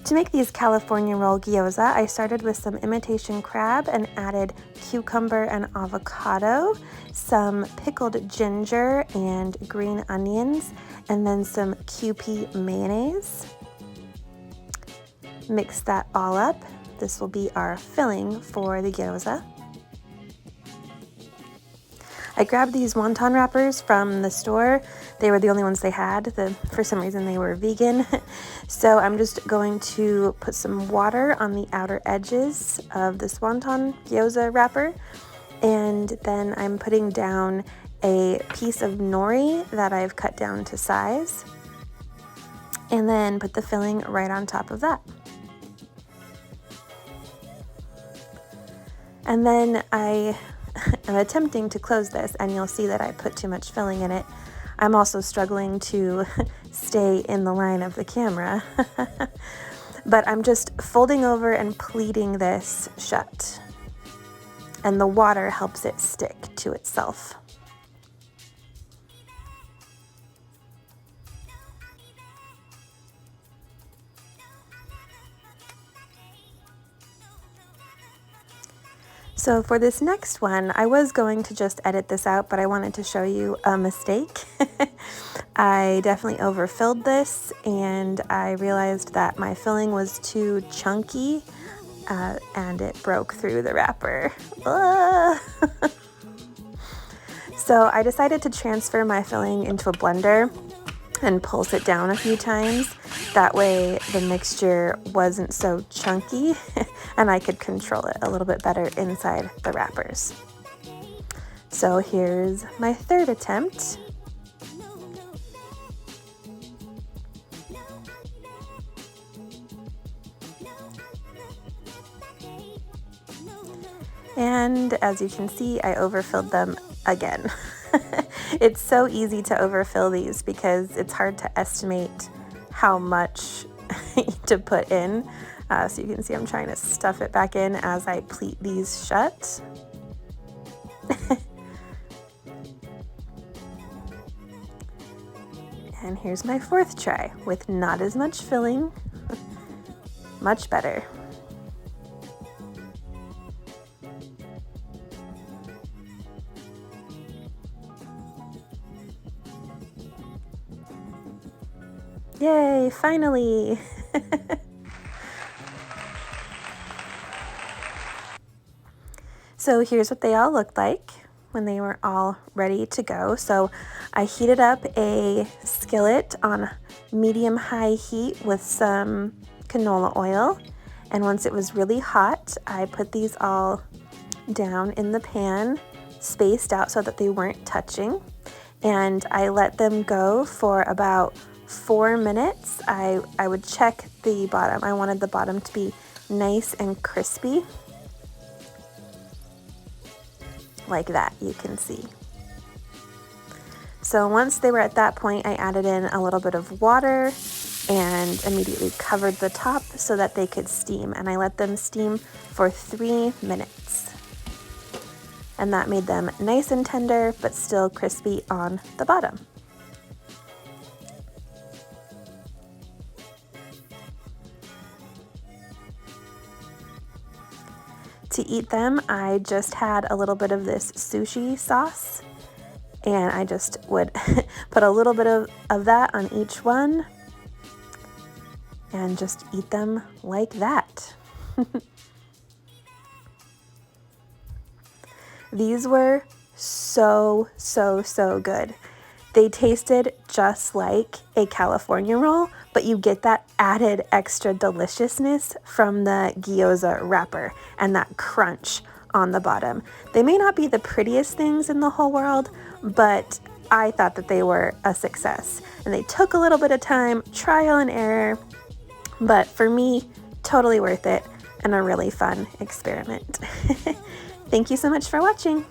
To make these California roll gyoza, I started with some imitation crab and added cucumber and avocado, some pickled ginger and green onions, and then some Kewpie mayonnaise. Mix that all up. This will be our filling for the gyoza. I grabbed these wonton wrappers from the store. They were the only ones they had. For some reason they were vegan. So I'm just going to put some water on the outer edges of this wonton gyoza wrapper. And then I'm putting down a piece of nori that I've cut down to size. And then put the filling right on top of that. And then I'm attempting to close this, and you'll see that I put too much filling in it. I'm also struggling to stay in the line of the camera. But I'm just folding over and pleating this shut. And the water helps it stick to itself. So for this next one, I was going to just edit this out, but I wanted to show you a mistake. I definitely overfilled this, and I realized that my filling was too chunky, and it broke through the wrapper. So I decided to transfer my filling into a blender and pulse it down a few times. That way the mixture wasn't so chunky and I could control it a little bit better inside the wrappers. So here's my third attempt. And as you can see, I overfilled them again. It's so easy to overfill these because it's hard to estimate how much to put in. So you can see I'm trying to stuff it back in as I pleat these shut. And here's my fourth try with not as much filling. Much better. Yay, finally! So here's what they all looked like when they were all ready to go. So I heated up a skillet on medium-high heat with some canola oil. And once it was really hot, I put these all down in the pan, spaced out so that they weren't touching. And I let them go for about 4 minutes. I would check the bottom. I wanted the bottom to be nice and crispy. Like that, you can see. So once they were at that point, I added in a little bit of water and immediately covered the top so that they could steam. And I let them steam for 3 minutes. And that made them nice and tender, but still crispy on the bottom. To eat them, I just had a little bit of this sushi sauce, and I just would put a little bit of that on each one and just eat them like that. These were so good. They tasted just like a California roll, but you get that added extra deliciousness from the gyoza wrapper and that crunch on the bottom. They may not be the prettiest things in the whole world, but I thought that they were a success. And they took a little bit of time, trial and error, but for me, totally worth it and a really fun experiment. Thank you so much for watching.